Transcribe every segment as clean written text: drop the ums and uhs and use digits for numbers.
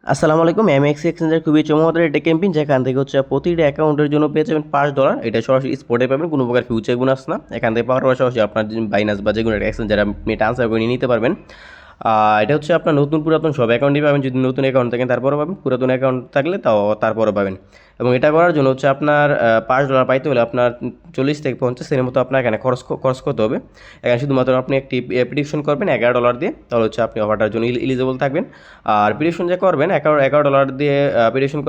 আসসালামু আলাইকুম। এমএক্স এক্সচেঞ্জের খুবই চমৎকার একটা ক্যাম্পেইন, যেখান থেকে হচ্ছে প্রতিটা অ্যাকাউন্টের জন্য পেয়ে যাবেন $5। এটা সরাসরি স্পটে পাবেন, কোনো প্রকার ফিউচার বোনাস না। এখান থেকে পাওয়ার পর সরাসরি আপনার বাইনাস বা যেগুলো একটা এক্সচেঞ্জ যারা আপনি ট্রান্সফার করে নিয়ে নিতে পারবেন। এটা হচ্ছে আপনার নতুন পুরাতন সব অ্যাকাউন্টই পাবেন। যদি নতুন অ্যাকাউন্ট থাকেন তারপরও পাবেন, পুরাতন অ্যাকাউন্ট থাকলে তারপরও পাবেন। এবং এটা করার জন্য হচ্ছে আপনার $5 পাইতে হলে আপনার 40 থেকে 50 সেন্টের মতো আপনার এখানে খরচ করতে হবে। এখানে শুধুমাত্র আপনি একটি প্রেডিকশন করবেন $11 দিয়ে, তাহলে হচ্ছে আপনি অফারটার জন্য এলিজিবল থাকবেন। আর প্রেডিকশন যে করবেন $11 দিয়ে প্রেডিকশন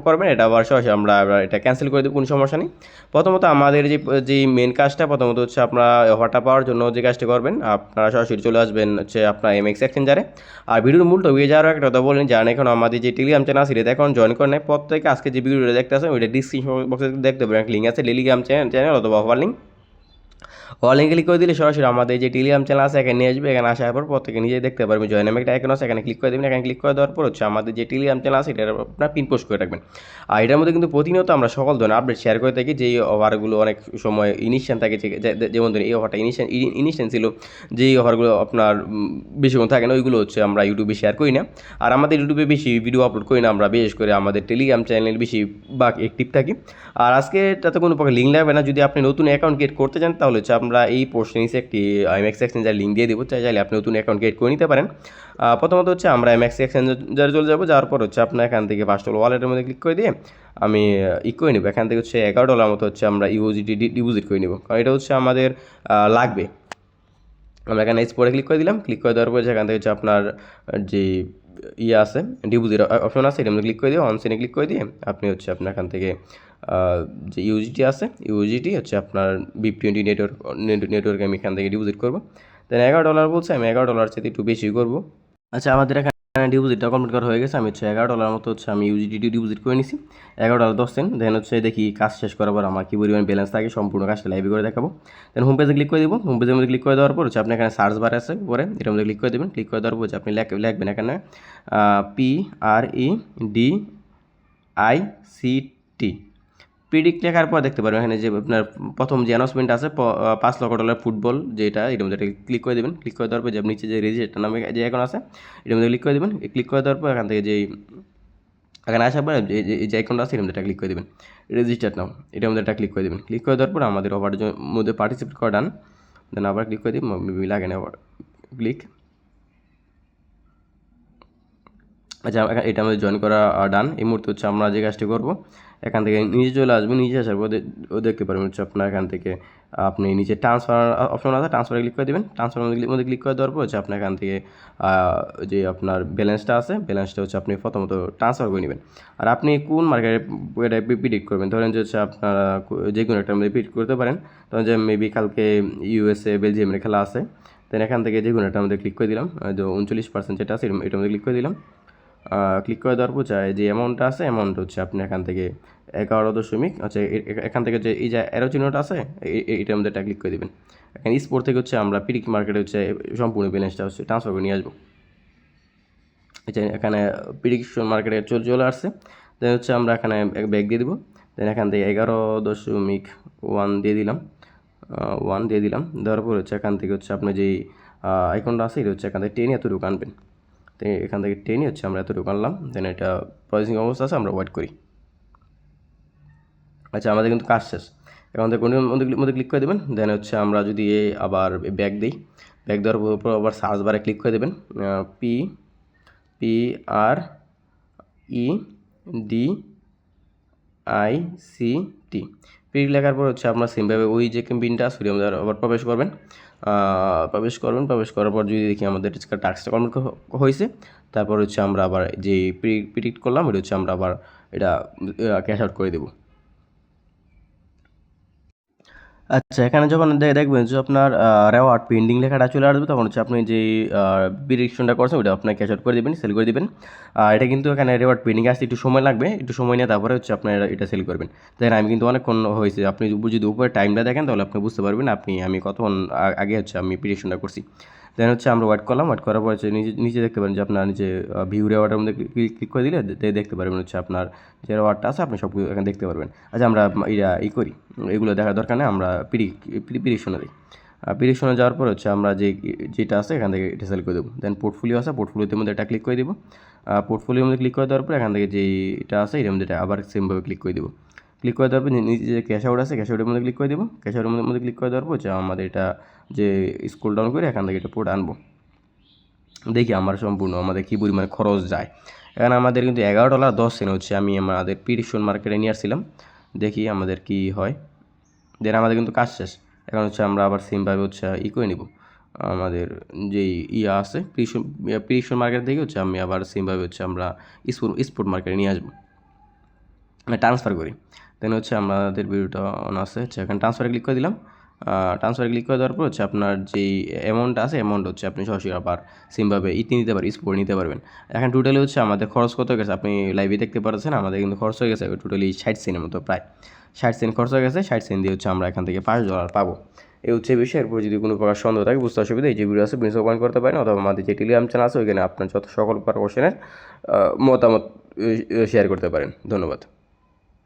করবেন, এটা আবার সরাসরি আমরা এটা ক্যান্সেল করে দেবো, কোনো সমস্যা নেই। প্রথমত আমাদের যে মেন কাজটা প্রথমত হচ্ছে আপনারা অফারটা পাওয়ার জন্য যে কাজটা করবেন, আপনারা সরাসরি চলে আসবেন হচ্ছে আপনার এমএক্স এক্সচেঞ্জারে। আর ভিডিওর মূল টপিকে যাওয়ার একটা কথা বলেন, যারা এখন আমাদের যে টেলিগ্রাম চ্যানেল আছে এটা এখন জয়েন করেন নাই, প্রত্যেকে আজকে যে ভিডিওটা দেখতে আসেন ওইটা ডিসক্রিপশন বক্সে দেখতে পারেন, লিঙ্ক আছে টেলিগ্রাম চ্যানেল অথবা অফার লিঙ্ক। লিঙ্কে ক্লিক করে দিলে সরাসরি আমাদের যে টেলিগ্রাম চ্যানেল আছে এখানে নিয়ে আসবে। এখানে আসার পর প্রত্যেকে নিজেই দেখতে পারবেন, জয়েন নামে একটা আইকন আছে, এখানে ক্লিক করে দেবেন। এখানে ক্লিক করে দেওয়ার পর হচ্ছে আমাদের যে টেলিগ্রাম চ্যানেল আছে এটা আপনার পিন পোস্ট করে রাখবেন। আর এটার মধ্যে কিন্তু প্রতিনিয়ত আমরা সকল ধরনের আপডেট শেয়ার করে থাকি। যেই অফারগুলো অনেক সময় ইনিশিয়াল থাকে, যেমন ধরুন এই অফারটা ইনিশিয়াল ছিল, যেই অফারগুলো আপনার বেশিক্ষণ থাকে না ওইগুলো হচ্ছে আমরা ইউটিউবে শেয়ার করি না। আর আমাদের ইউটিউবে বেশি ভিডিও আপলোড করি না আমরা, বিশেষ করে আমাদের টেলিগ্রাম চ্যানেল বেশি বা অ্যাক্টিভ থাকি। আর আজকে তাতে কোনো প্রকার লিঙ্ক লাগবে না। যদি আপনি নতুন অ্যাকাউন্ট ক্রিয়েট করতে চান তাহলে হচ্ছে আমরা এই পোস্টে নিচে একটি এমএক্স এক্সচেঞ্জার লিঙ্ক দিয়ে দেবো, চাইলে আপনি নতুন অ্যাকাউন্ট ক্রিয়েট করে নিতে পারেন। প্রথমত হচ্ছে আমরা এমএক্স এক্সচেঞ্জারে চলে যাবো, যাওয়ার পর হচ্ছে আপনার এখান থেকে $5 ওয়ালেটের মধ্যে ক্লিক করে দিয়ে আমি করে নেবো। এখান থেকে হচ্ছে $11 মতো হচ্ছে আমরা ইউজিটি ডিপোজিট করে নেবো, কারণ এটা হচ্ছে আমাদের লাগবে। আমরা এখানে স্পটে ক্লিক করে দিলাম। ক্লিক করে দেওয়ার পর সেখান থেকে হচ্ছে আপনার যে আছে ডিপোজিট অপশন আছে, এটার মধ্যে ক্লিক করে দিয়ে অন সেনে ক্লিক করে দিয়ে আপনি হচ্ছে আপনার এখান থেকে যে ইউজিটি আছে, ইউজিটি হচ্ছে আপনার BIP20 নেটওয়ার্কে আমি এখান থেকে ডিপোজিট করবো। দেন $11 বলছে, আমি $11 চাইতে একটু বেশি করবো। আচ্ছা, আমাদের এখানে ডিপোজিটটা কমপ্লিট করা হয়ে গেছে। আমি হচ্ছে $11 মতো হচ্ছে আমি ইউজিটি ডিপোজিট করে নিছি, $11.10। দেন হচ্ছে দেখি কাজ শেষ করার পর আমার কী পরিমাণ ব্যালেন্স থাকে, সম্পূর্ণ কাজটা লাইভে করে দেখাবো। দেন হোম পেজে ক্লিক করে দেবো। হোম পেজের মধ্যে ক্লিক করে দেওয়ার পর হচ্ছে আপনি এখানে সার্চ বার আছে পরে, এটার মধ্যে ক্লিক করে দেবেন। ক্লিক করে দেওয়ার পর হচ্ছে আপনি লিখবেন এখানে PREDICT। প্রিডিক্ট লেখার পর দেখতে পারবেন এখানে যে আপনার প্রথম যে অ্যানাউন্সমেন্ট আছে $5 লক্ষ ফুটবল, যেটা এটার মধ্যে ক্লিক করে দেবেন। ক্লিক করে দেওয়ার পর যে নিচে যে রেজিস্টার নামে যে এখন আছে এটার মধ্যে ক্লিক করে দেবেন। ক্লিক করে দেওয়ার পর এখান থেকে যেই এখানে আসার পর যে আইকনটা আছে এর মধ্যে একটা ক্লিক করে দেবেন, রেজিস্টার নাও, এটার মধ্যে একটা ক্লিক করে দেবেন। ক্লিক করে দেওয়ার পর আমাদের অফারের মধ্যে পার্টিসিপেট করা ডান। দেন আবার ক্লিক করে দিই, লাগে না আবার ক্লিক। আচ্ছা, এটা আমাদের জয়েন করা ডান। এই মুহূর্তে হচ্ছে আমরা যে কাজটি করবো, এখান থেকে নিচে চলে আসবো। নিচে আসার পর দেখতে পারবেন হচ্ছে আপনার এখান থেকে আপনি নিচে ট্রান্সফার অপশন আছে, ট্রান্সফারে ক্লিক করে দেবেন। ট্রান্সফার মধ্যে ক্লিক করে দেওয়ার পর হচ্ছে আপনার এখান থেকে যে আপনার ব্যালেন্সটা আছে, ব্যালেন্সটা হচ্ছে আপনি প্রথমত ট্রান্সফার করে নেবেন। আর আপনি কোন মার্কেটে এটা প্রিডিক্ট করবেন, ধরেন যে হচ্ছে আপনারা যে কোনো একটা মধ্যে প্রিডিক্ট করতে পারেন। ধরেন যে মেবি কালকে USA বেলজিয়ামের খেলা আছে, দেন এখান থেকে যে কোনো একটা মধ্যে ক্লিক করে দিলাম। 39% যেটা আছে এটার মধ্যে ক্লিক করে দিলাম। ক্লিক করে দেওয়ার পর চাই যে অ্যামাউন্টটা আছে, অ্যামাউন্ট হচ্ছে আপনি এখান থেকে 11 আচ্ছা এখান থেকে যে এই যে অ্যারো চিহ্নটা আছে এইটার মধ্যে একটা ক্লিক করে দেবেন। এখানে স্পোর্ট থেকে হচ্ছে আমরা পিডিক মার্কেটে হচ্ছে সম্পূর্ণ ব্যালেন্সটা হচ্ছে ট্রান্সফার করে নিয়ে আসবো। আচ্ছা, এখানে প্রিডিকশন মার্কেটে চলে আসছে। দেন হচ্ছে আমরা এখানে ব্যাক দিয়ে দেবো। দেন এখান থেকে 11.1 দিয়ে দিলাম, 1 দিয়ে দিলাম। দেওয়ার পর হচ্ছে এখান থেকে হচ্ছে আপনার যেই আইকনটা আছে এটা হচ্ছে এখান থেকে টেনে এতটুকু আনবেন। তো এখান থেকে টেনে হচ্ছে আমরা এতটুকু আনলাম। দেন এটা প্রসেসিং অবস্থা আছে, আমরা ওয়েট করি। আচ্ছা, আমাদের কিন্তু কাজ শেষ। এখন থেকে মধ্যে ক্লিক করে দেবেন। দেন হচ্ছে আমরা যদি আবার ব্যাক দিই, ব্যাক দেওয়ার পর আবার সার্চ বারে ক্লিক করে দেবেন, PREDICT। পিরিক লেখার পর হচ্ছে আপনার সেমভাবে ওই যে ক্যাম্পেইনটা আছে ওই আমাদের আবার প্রবেশ করবেন। প্রবেশ করার পর যদি দেখি আমাদের টাস্কটা কমপ্লিট হয়েছে, তারপর হচ্ছে আমরা আবার যে প্রিডিক্ট করলাম এটা হচ্ছে আমরা আবার এটা ক্যাশ আউট করে দেবো। আচ্ছা, এখানে যখন দেখবেন যে আপনার রেওয়ার্ড পেন্ডিং লেখাটা চলে আসবে, তখন হচ্ছে আপনি যে প্রেডিকশনটা করছেন ওটা আপনার ক্যাশ আউট করে দেবেন, সেল করে দেবেন। এটা কিন্তু এখানে রেওয়ার্ড পেন্ডিং আসতে একটু সময় লাগবে, একটু সময় নিয়ে তারপরে হচ্ছে আপনার এটা সেল করবেন। দেখেন আমি কিন্তু অনেকক্ষণ হয়েছে, আপনি যদি উপরে টাইমটা দেখেন তাহলে আপনি বুঝতে পারবেন আমি কতক্ষণ আগে হচ্ছে আমি প্রেডিকশনটা করছি। দেন হচ্ছে আমরা ওয়েট করলাম, ওয়েট করার পর হচ্ছে নিচে দেখতে পারেন যে আপনার নিচে ভিউ রেওয়ার্ডের মধ্যে ক্লিক করে দিলে দেখতে পারবেন হচ্ছে আপনার যে রেওয়ার্ডটা আছে আপনি সব এখানে দেখতে পারবেন। আচ্ছা, আমরা করি, এগুলো দেখার দরকার নেই, আমরা প্রিডিকশনে দিই। প্রিডিকশনে যাওয়ার পর হচ্ছে আমরা যেটা আছে এখান থেকে এটা সেল করে দেবো। দেন পোর্টফোলিও আছে, পোর্টফোলিওতে মধ্যে এটা ক্লিক করে দেবো। পোর্টফোলিওর মধ্যে ক্লিক করে দেওয়ার পর এখান থেকে যেটা আছে এটার মধ্যে আবার সেমভাবে ক্লিক করে দেবো। ক্লিক করে দেওয়ার পর নিচে যে ক্যাশ আউট আছে ক্যাশ আউটের মধ্যে ক্লিক করে দেবো। ক্যাশ আউটের মধ্যে ক্লিক করে দেওয়ার পর যে আমাদের এটা যে স্ক্রল ডাউন করে এখান থেকে এটা পুরো আনবো। দেখি আমার সম্পূর্ণ আমাদের কী পরিমাণে খরচ যায়। এখানে আমাদের কিন্তু $11.10 হচ্ছে আমি আমাদের প্রিডিকশন মার্কেটে নিয়ে আসছিলাম। দেখি আমাদের কি হয়। দেন আমাদের কিন্তু কাজ শেষ। এখন হচ্ছে আমরা আবার সেমভাবে হচ্ছে করে নিব আমাদের যেই আছে প্রিডিকশন মার্কেট থেকে হচ্ছে আমি আবার সেমভাবে হচ্ছে আমরা স্পোর্ট মার্কেটে নিয়ে আসবো, ট্রান্সফার করি। দেন হচ্ছে আমাদের ভিডিওটা অন আছে, হচ্ছে এখানে ট্রান্সফারে ক্লিক করে দিলাম। ট্রান্সফারে ক্লিক করে দেওয়ার পর হচ্ছে আপনার যেই অ্যামাউন্ট আছে অ্যামাউন্ট হচ্ছে আপনি সরাসরি আবার সেমভাবে নিতে পারবেন, স্পোর্ট নিতে পারবেন। এখন টোটালি হচ্ছে আমাদের খরচ কত হয়ে গেছে আপনি লাইভে দেখতে পাচ্ছেন। আমাদের কিন্তু খরচ হয়ে গেছে টোটালি 60 সেন্টের মতো, প্রায় 60 সেন্ট খরচ হয়ে গেছে। 60 সেন্ট দিয়ে হচ্ছে আমরা এখান থেকে $5 পাবো। এই হচ্ছে বিষয়। এরপর যদি কোনো প্রকার সন্দেহ থাকে, বুঝতে অসুবিধা, এই যে ভিডিও আছে প্রিন্সিপাল পয়েন্ট করতে পারেন, অথবা আমাদের যে টেলিগ্রাম চ্যানেল আছে ওইখানে আপনার যত সকল প্রকার কোশ্চেনের মতামত শেয়ার করতে পারেন। ধন্যবাদ।